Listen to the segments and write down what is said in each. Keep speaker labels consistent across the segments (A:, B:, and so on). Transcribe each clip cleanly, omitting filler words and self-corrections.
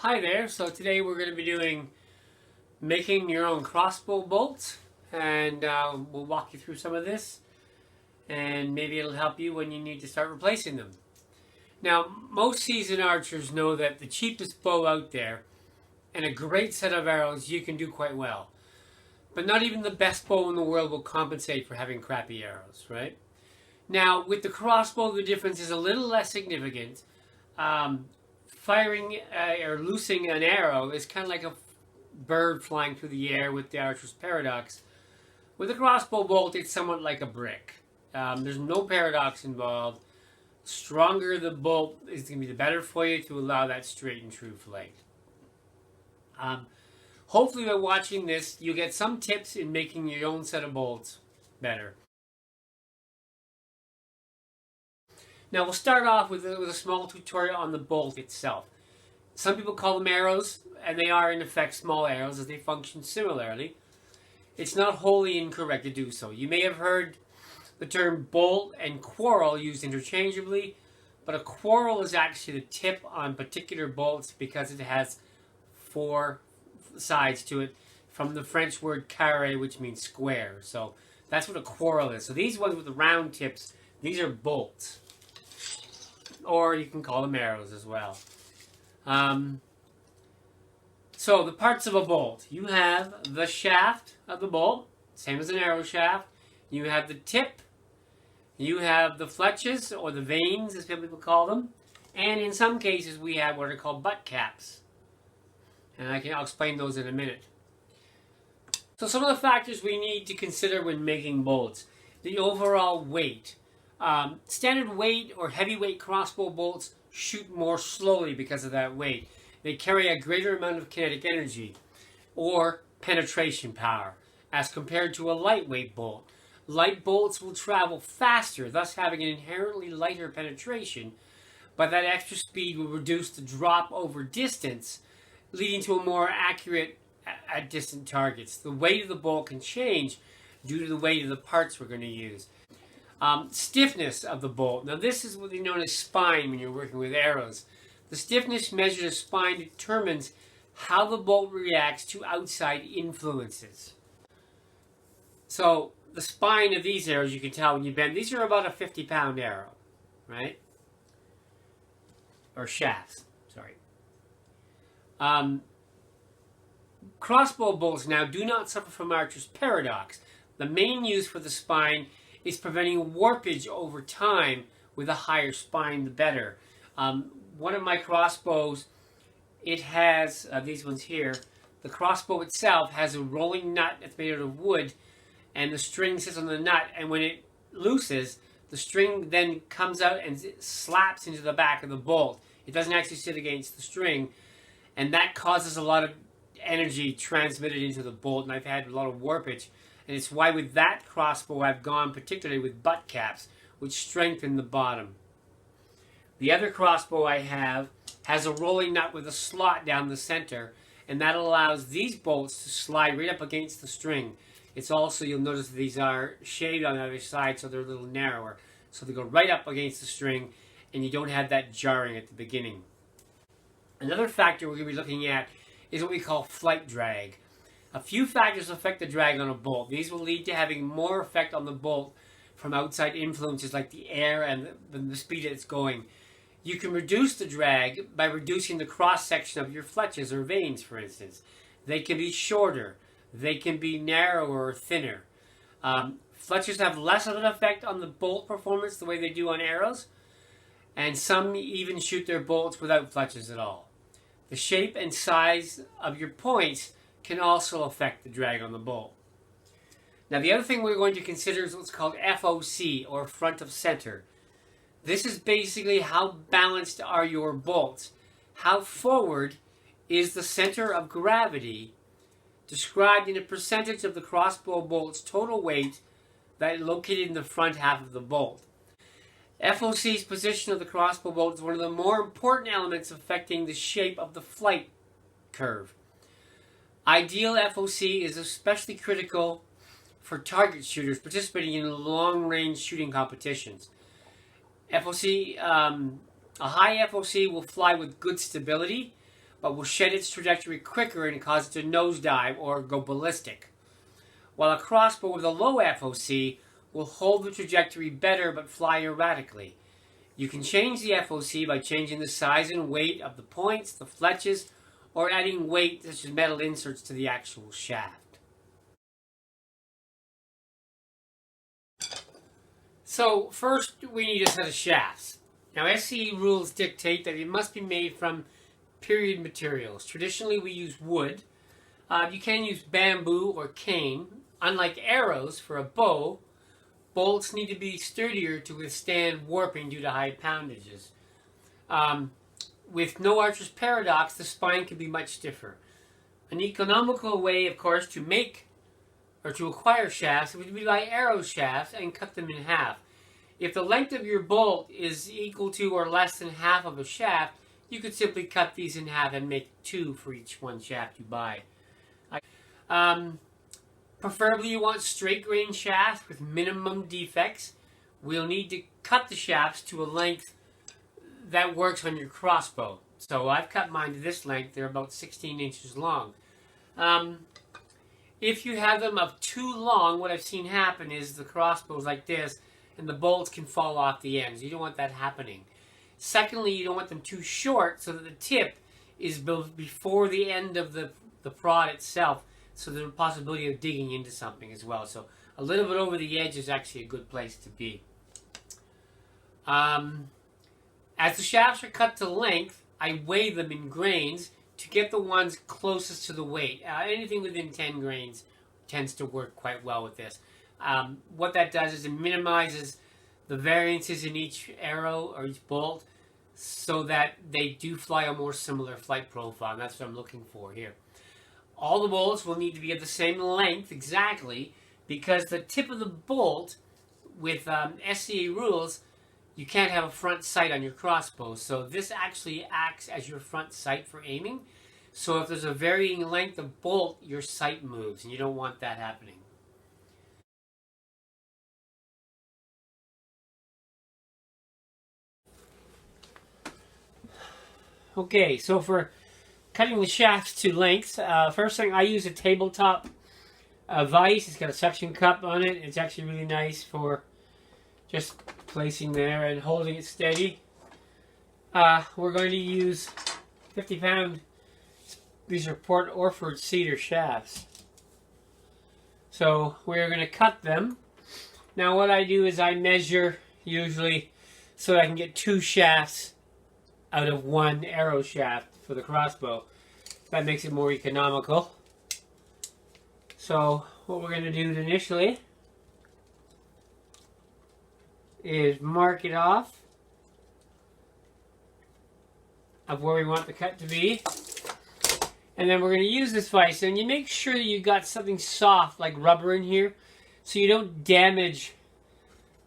A: Hi there, so today we're going to be doing making your own crossbow bolts, and we'll walk you through some of this, and maybe it'll help you when you need to start replacing them. Now, most seasoned archers know that the cheapest bow out there and a great set of arrows you can do quite well. But not even the best bow in the world will compensate for having crappy arrows, right? Now, with the crossbow, the difference is a little less significant. Firing or loosing an arrow is kind of like a bird flying through the air with the archer's paradox. With a crossbow bolt, it's somewhat like a brick. There's no paradox involved. Stronger the bolt is going to be the better for you to allow that straight and true flight. Hopefully by watching this, you get some tips in making your own set of bolts better. Now we'll start off with a small tutorial on the bolt itself. Some people call them arrows, and they are in effect small arrows as they function similarly. It's not wholly incorrect to do so. You may have heard the term bolt and quarrel used interchangeably, but a quarrel is actually the tip on particular bolts because it has 4 sides to it, from the French word carré, which means square. So that's what a quarrel is. So these ones with the round tips, these are bolts. Or you can call them arrows as well. So the parts of a bolt. You have the shaft of the bolt, same as an arrow shaft. You have the tip. You have the fletches, or the vanes as people call them. And in some cases we have what are called butt caps. And I'll explain those in a minute. So some of the factors we need to consider when making bolts. The overall weight. Standard weight or heavyweight crossbow bolts shoot more slowly because of that weight. They carry a greater amount of kinetic energy or penetration power as compared to a lightweight bolt. Light bolts will travel faster, thus having an inherently lighter penetration, but that extra speed will reduce the drop over distance, leading to a more accurate at distant targets. The weight of the bolt can change due to the weight of the parts we're going to use. Stiffness of the bolt. Now this is what they known as spine when you're working with arrows. The stiffness measured as spine determines how the bolt reacts to outside influences. So the spine of these arrows, you can tell when you bend, these are about a 50-pound arrow, right? Or shafts, sorry. Crossbow bolts now do not suffer from archer's paradox. The main use for the spine is preventing warpage over time. With a higher spine, the better. One of my crossbows, it has, these ones here, the crossbow itself has a rolling nut that's made out of wood, and the string sits on the nut, and when it looses, the string then comes out and slaps into the back of the bolt. It doesn't actually sit against the string, and that causes a lot of energy transmitted into the bolt, and I've had a lot of warpage. And it's why with that crossbow I've gone particularly with butt caps, which strengthen the bottom. The other crossbow I have has a rolling nut with a slot down the center, and that allows these bolts to slide right up against the string. It's also, you'll notice these are shaved on the other side, so they're a little narrower. So they go right up against the string, and you don't have that jarring at the beginning. Another factor we're going to be looking at is what we call flight drag. A few factors affect the drag on a bolt. These will lead to having more effect on the bolt from outside influences like the air and the speed it's going. You can reduce the drag by reducing the cross-section of your fletches or vanes, for instance. They can be shorter. They can be narrower or thinner. Fletches have less of an effect on the bolt performance the way they do on arrows, and some even shoot their bolts without fletches at all. The shape and size of your points can also affect the drag on the bolt. Now the other thing we're going to consider is what's called FOC, or front of center. This is basically how balanced are your bolts. How forward is the center of gravity, described in a percentage of the crossbow bolt's total weight that is located in the front half of the bolt. FOC's position of the crossbow bolt is one of the more important elements affecting the shape of the flight curve. Ideal FOC is especially critical for target shooters participating in long-range shooting competitions. FOC, a high FOC will fly with good stability, but will shed its trajectory quicker and cause it to nosedive or go ballistic. While a crossbow with a low FOC will hold the trajectory better but fly erratically. You can change the FOC by changing the size and weight of the points, the fletches, or adding weight such as metal inserts to the actual shaft. So first we need a set of shafts. Now SCE rules dictate that it must be made from period materials. Traditionally we use wood. You can use bamboo or cane. Unlike arrows for a bow, bolts need to be sturdier to withstand warping due to high poundages. With no archer's paradox, the spine can be much stiffer. An economical way, of course, to make or to acquire shafts would be by arrow shafts and cut them in half. If the length of your bolt is equal to or less than half of a shaft, you could simply cut these in half and make two for each one shaft you buy. Preferably you want straight grain shafts with minimum defects. We'll need to cut the shafts to a length that works on your crossbow. So I've cut mine to this length. They're about 16 inches long. If you have them of too long, what I've seen happen is the crossbows like this and the bolts can fall off the ends. You don't want that happening. Secondly, you don't want them too short so that the tip is before the end of the prod itself, so there's a possibility of digging into something as well. So a little bit over the edge is actually a good place to be. As the shafts are cut to length, I weigh them in grains to get the ones closest to the weight. Anything within 10 grains tends to work quite well with this. What that does is it minimizes the variances in each arrow or each bolt so that they do fly a more similar flight profile. And that's what I'm looking for here. All the bolts will need to be of the same length exactly, because the tip of the bolt, with SCA rules, you can't have a front sight on your crossbow. So this actually acts as your front sight for aiming. So if there's a varying length of bolt, your sight moves, and you don't want that happening. Okay, so for cutting the shafts to length, first thing, I use a tabletop vise. It's got a suction cup on it. It's actually really nice for just placing there and holding it steady. We're going to use 50-pound, these are Port Orford cedar shafts. So we're going to cut them. Now what I do is I measure usually so that I can get 2 shafts out of 1 arrow shaft for the crossbow. That makes it more economical. So what we're going to do initially is mark it off of where we want the cut to be. And then we're going to use this vise. And you make sure that you got something soft like rubber in here so you don't damage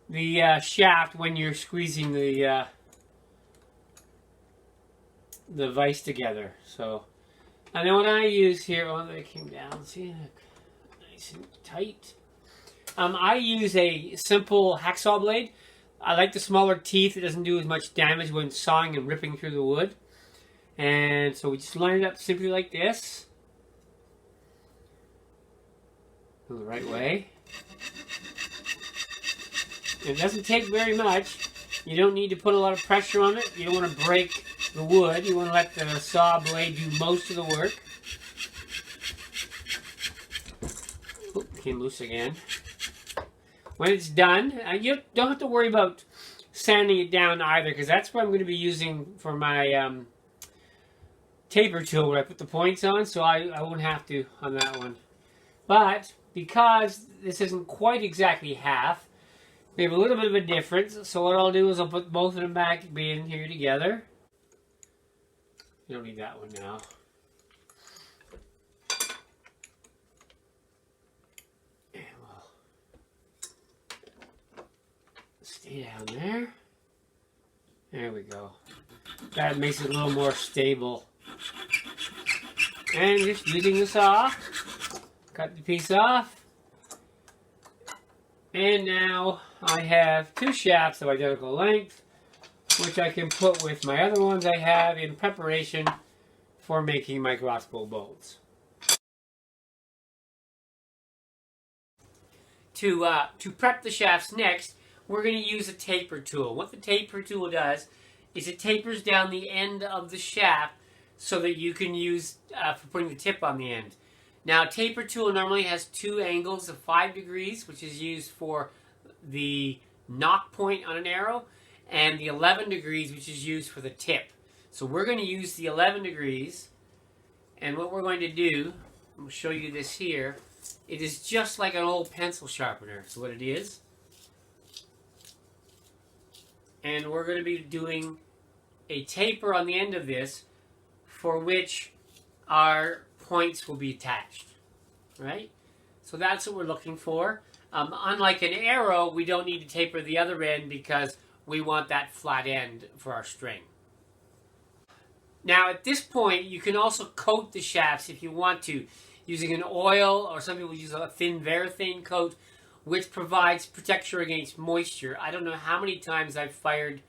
A: the shaft when you're squeezing the vise together. So, and then what I use here, oh, they came down, see, nice and tight. I use a simple hacksaw blade. I like the smaller teeth. It doesn't do as much damage when sawing and ripping through the wood. And so we just line it up simply like this. Go the right way. It doesn't take very much. You don't need to put a lot of pressure on it. You don't want to break the wood. You want to let the saw blade do most of the work. Oop, came loose again. When it's done, you don't have to worry about sanding it down either, because that's what I'm going to be using for my taper tool where I put the points on, so I won't have to on that one. But because this isn't quite exactly half, we have a little bit of a difference, so what I'll do is I'll put both of them back in here together. You don't need that one now. And we'll stay down there. There we go. That makes it a little more stable. And just using the saw, cut the piece off. And now I have 2 shafts of identical length, which I can put with my other ones I have in preparation for making my crossbow bolts. To prep the shafts next, we're going to use a taper tool. What the taper tool does is it tapers down the end of the shaft so that you can use for putting the tip on the end. Now, a taper tool normally has two angles of 5 degrees, which is used for the knock point on an arrow, and the 11 degrees, which is used for the tip. So we're going to use the 11 degrees, and what we're going to do, I'm going to show you this here. It is just like an old pencil sharpener, is what it is. And we're going to be doing a taper on the end of this for which our points will be attached, right? So that's what we're looking for. Unlike an arrow, we don't need to taper the other end because we want that flat end for our string. Now at this point, you can also coat the shafts if you want to, using an oil, or some people use a thin varathane coat, which provides protection against moisture. I don't know how many times I've fired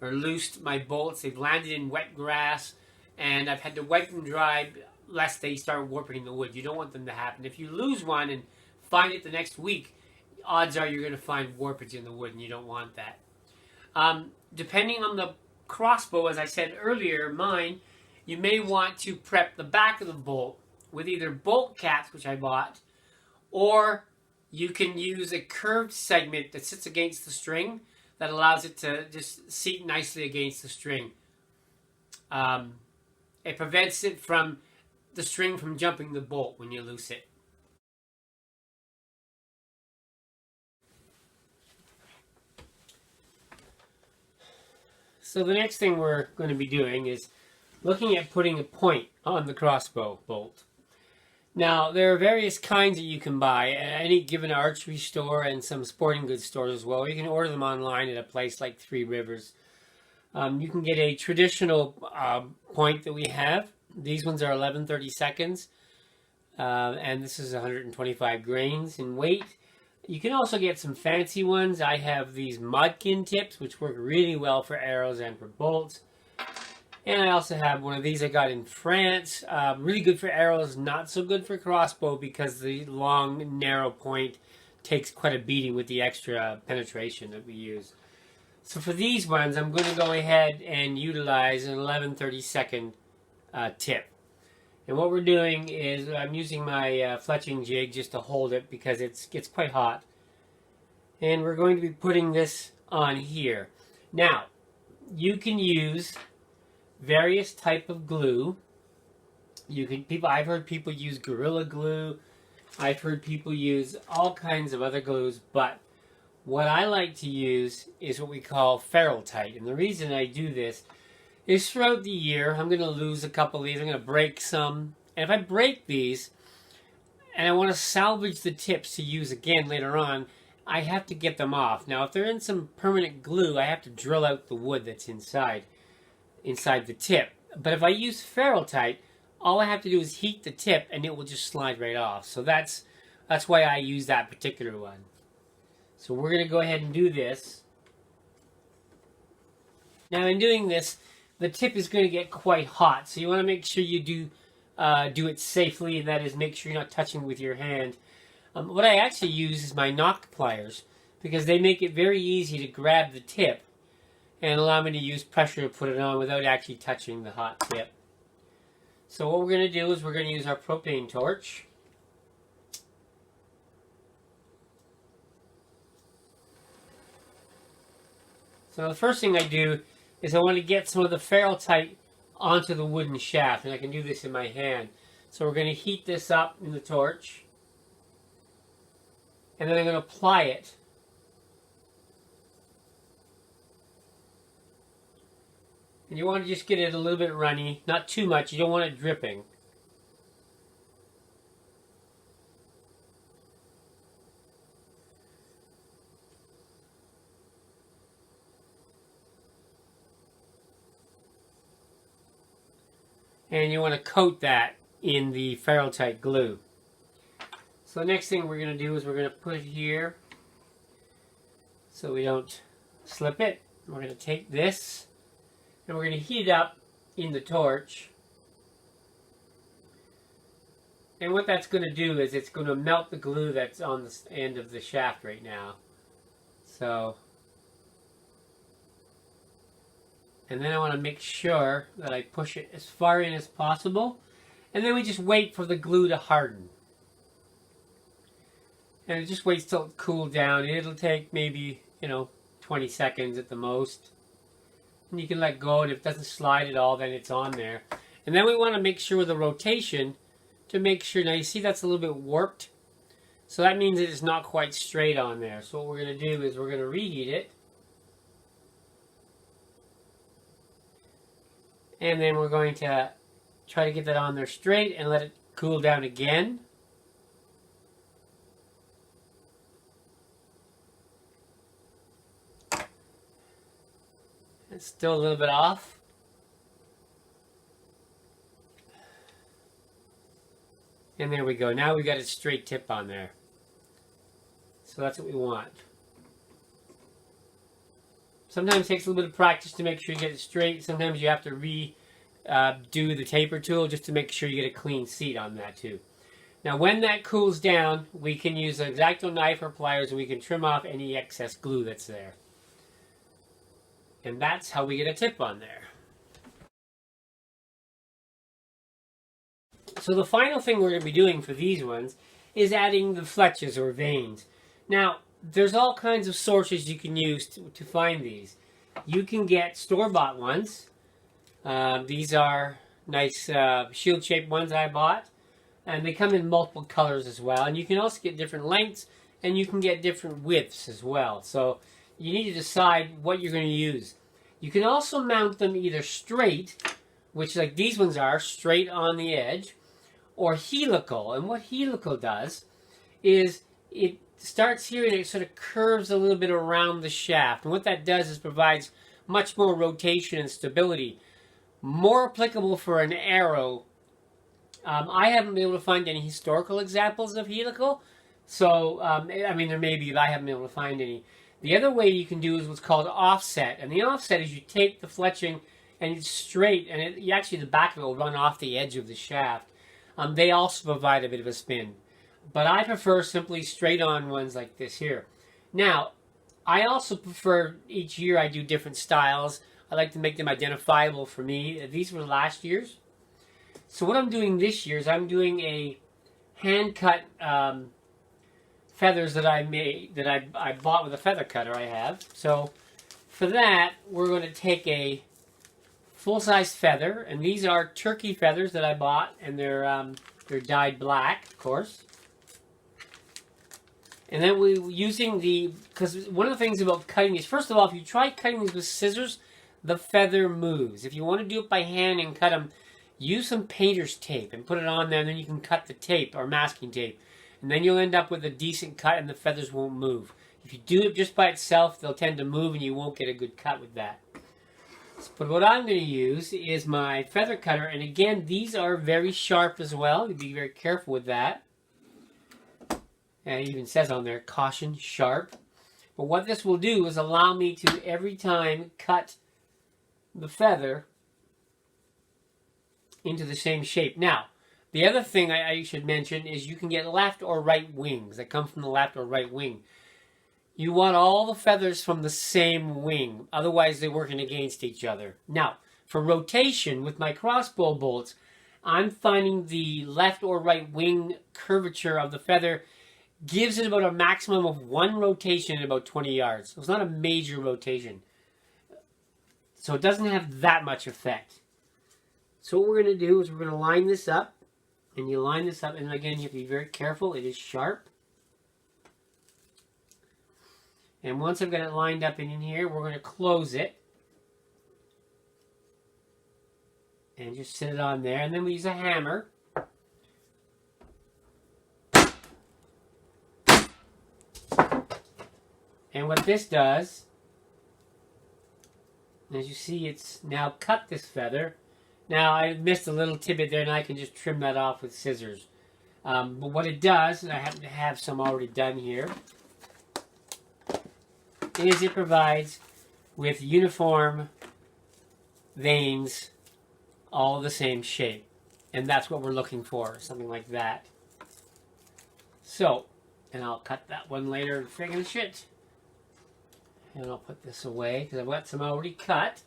A: or loosed my bolts. They've landed in wet grass, and I've had to wipe them dry lest they start warping the wood. You don't want them to happen. If you lose one and find it the next week, odds are you're going to find warpage in the wood, and you don't want that. Depending on the crossbow, as I said earlier, mine, you may want to prep the back of the bolt with either bolt caps, which I bought, or you can use a curved segment that sits against the string that allows it to just seat nicely against the string. It prevents it from the string from jumping the bolt when you loose it. So the next thing we're going to be doing is looking at putting a point on the crossbow bolt. Now, there are various kinds that you can buy at any given archery store and some sporting goods stores as well. You can order them online at a place like Three Rivers. You can get a traditional point that we have. These ones are 11/32, and this is 125 grains in weight. You can also get some fancy ones. I have these mudkin tips, which work really well for arrows and for bolts. And I also have one of these I got in France. Really good for arrows, not so good for crossbow because the long, narrow point takes quite a beating with the extra penetration that we use. So for these ones, I'm going to go ahead and utilize an 11/32 tip. And what we're doing is I'm using my fletching jig just to hold it because it gets quite hot. And we're going to be putting this on here. Now, you can use various type of glue. I've heard people use Gorilla Glue. I've heard people use all kinds of other glues, but what I like to use is what we call Ferrite. And the reason I do this is throughout the year, I'm going to lose a couple of these. I'm going to break some. And if I break these, and I want to salvage the tips to use again later on, I have to get them off. Now, if they're in some permanent glue, I have to drill out the wood that's inside the tip. But if I use Ferrite, all I have to do is heat the tip and it will just slide right off. So that's why I use that particular one. So we're going to go ahead and do this. Now in doing this, the tip is going to get quite hot. So you want to make sure you do it safely, and that is make sure you're not touching with your hand. What I actually use is my knock pliers because they make it very easy to grab the tip and allow me to use pressure to put it on without actually touching the hot tip. So what we're going to do is we're going to use our propane torch. So the first thing I do is I want to get some of the Ferrite onto the wooden shaft, and I can do this in my hand. So we're going to heat this up in the torch, and then I'm going to apply it. And you want to just get it a little bit runny, not too much. You don't want it dripping. And you want to coat that in the Ferrite glue. So the next thing we're going to do is we're going to put it here so we don't slip it. We're going to take this and we're going to heat it up in the torch. And what that's going to do is it's going to melt the glue that's on the end of the shaft right now. So, and then I want to make sure that I push it as far in as possible. And then we just wait for the glue to harden. And it just waits till it cools down. It'll take maybe, 20 seconds at the most. And you can let go, and if it doesn't slide at all, then it's on there. And then we want to make sure with the rotation to make sure, now you see that's a little bit warped. So that means it is not quite straight on there. So what we're going to do is we're going to reheat it. And then we're going to try to get that on there straight and let it cool down again. It's still a little bit off. And there we go. Now we got a straight tip on there. So that's what we want. Sometimes it takes a little bit of practice to make sure you get it straight. Sometimes you have to do the taper tool just to make sure you get a clean seat on that too. Now when that cools down, we can use an X-Acto knife or pliers and we can trim off any excess glue that's there. And that's how we get a tip on there. So the final thing we're going to be doing for these ones is adding the fletches or vanes. Now, there's all kinds of sources you can use to find these. You can get store-bought ones. These are nice shield-shaped ones I bought. And they come in multiple colors as well. And you can also get different lengths, and you can get different widths as well. So you need to decide what you're going to use. You can also mount them either straight, which like these ones are, straight on the edge, or helical. And what helical does is it starts here and it sort of curves a little bit around the shaft. And what that does is provides much more rotation and stability. More applicable for an arrow. I haven't been able to find any historical examples of helical. So, I mean, there may be, but I haven't been able to find any. The other way you can do is what's called offset. And the offset is you take the fletching and it's straight, and actually the back of it will run off the edge of the shaft. They also provide a bit of a spin. But I prefer simply straight on ones like this here. Now, I also prefer, each year I do different styles. I like to make them identifiable for me. These were last year's. So what I'm doing this year is I'm doing a hand-cut feathers that I made, that I bought with a feather cutter I have. So for that, we're going to take a full-size feather, and these are turkey feathers that I bought, and they're dyed black, of course. And then we're using because one of the things about cutting these, first of all, if you try cutting these with scissors, the feather moves. If you want to do it by hand and cut them, use some painter's tape and put it on there, and then you can cut the tape or masking tape. And then you'll end up with a decent cut and the feathers won't move. If you do it just by itself, they'll tend to move and you won't get a good cut with that. But what I'm going to use is my feather cutter, and again, these are very sharp as well. You be very careful with that. And it even says on there, caution, sharp. But what this will do is allow me to, every time, cut the feather into the same shape. Now, the other thing I should mention is you can get left or right wings that come from the left or right wing. You want all the feathers from the same wing, otherwise they're working against each other. Now, for rotation with my crossbow bolts, I'm finding the left or right wing curvature of the feather gives it about a maximum of one rotation in about 20 yards. So it's not a major rotation. So it doesn't have that much effect. So what we're going to do is we're going to line this up. And you line this up, and again, you have to be very careful. It is sharp. And once I've got it lined up in here, we're going to close it. And just sit it on there. And then we use a hammer. And what this does, as you see, it's now cut this feather. Now, I missed a little tidbit there, and I can just trim that off with scissors. But what it does, and I happen to have some already done here, is it provides with uniform veins, all the same shape. And that's what we're looking for, something like that. So, and I'll cut that one later and friggin' shit. And I'll put this away because I've got some already cut.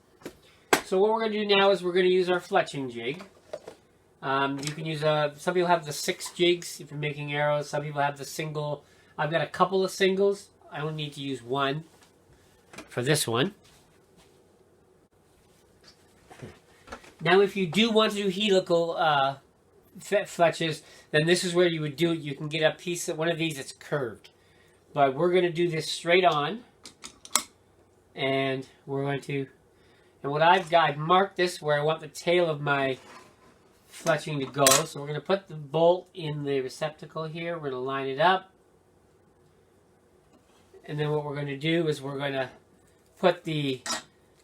A: So what we're going to do now is we're going to use our fletching jig. You can use some people have the 6 jigs if you're making arrows. Some people have the single. I've got a couple of singles. I only need to use one for this one. Now if you do want to do helical fletches, then this is where you would do it. You can get a piece of one of these that's curved. But we're going to do this straight on. And we're going to, and what I've marked this where I want the tail of my fletching to go. So we're going to put the bolt in the receptacle here. We're going to line it up. And then what we're going to do is we're going to put the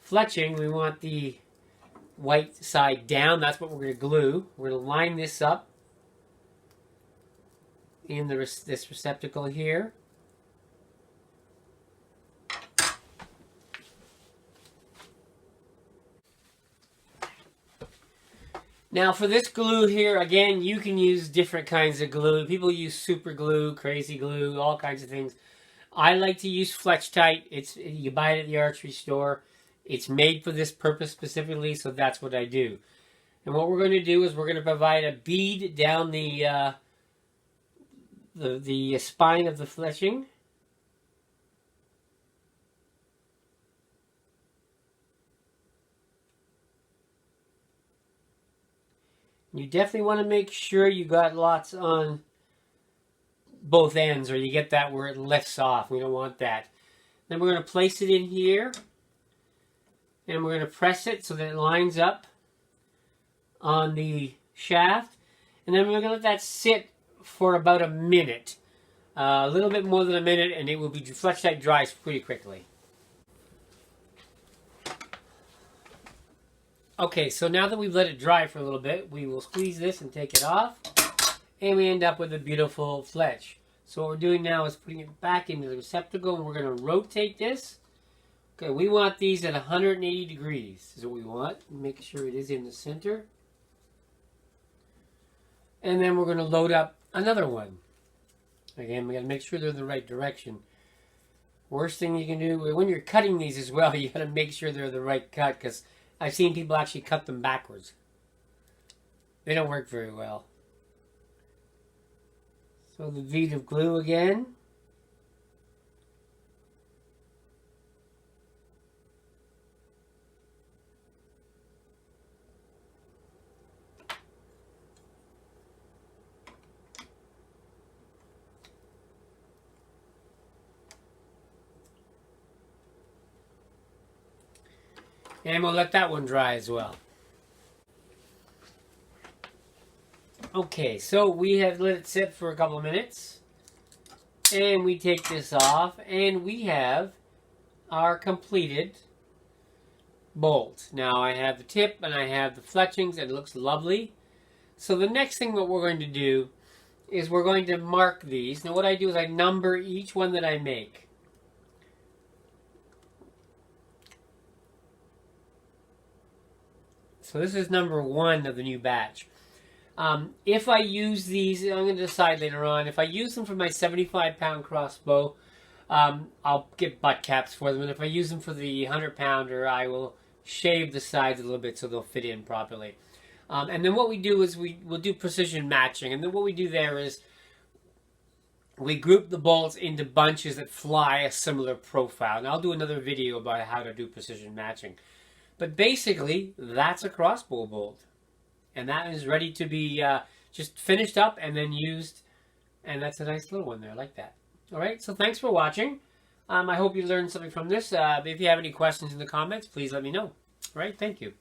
A: fletching, we want the white side down. That's what we're going to glue. We're going to line this up in this receptacle here. Now for this glue here, again, you can use different kinds of glue. People use super glue, crazy glue, all kinds of things. I like to use Fletch-Tite. You buy it at the archery store. It's made for this purpose specifically, so that's what I do. And what we're going to do is we're going to provide a bead down the spine of the fletching. You definitely want to make sure you got lots on both ends, or you get that where it lifts off. We don't want that. Then we're going to place it in here, and we're going to press it so that it lines up on the shaft. And then we're going to let that sit for about a minute. A little bit more than a minute, and it will be Fletch-Tite dries pretty quickly. Okay, so now that we've let it dry for a little bit, we will squeeze this and take it off, and we end up with a beautiful fletch. So what we're doing now is putting it back into the receptacle, and we're going to rotate this. Okay, we want these at 180 degrees is what we want. Make sure it is in the center. And then we're going to load up another one. Again, we got to make sure they're in the right direction. Worst thing you can do, when you're cutting these as well, you got to make sure they're the right cut, because I've seen people actually cut them backwards. They don't work very well. So the bead of glue again. And we'll let that one dry as well. Okay, so we have let it sit for a couple of minutes. And we take this off, and we have our completed bolt. Now I have the tip, and I have the fletchings, and it looks lovely. So the next thing that we're going to do is we're going to mark these. Now what I do is I number each one that I make. So this is number 1 of the new batch. If I use these, I'm going to decide later on, if I use them for my 75-pound crossbow, I'll get butt caps for them. And if I use them for the 100-pounder, I will shave the sides a little bit so they'll fit in properly. And then what we do is we'll do precision matching. And then what we do there is we group the bolts into bunches that fly a similar profile. And I'll do another video about how to do precision matching. But basically, that's a crossbow bolt. And that is ready to be just finished up and then used. And that's a nice little one there. I like that. All right, so thanks for watching. I hope you learned something from this. If you have any questions in the comments, please let me know. All right, thank you.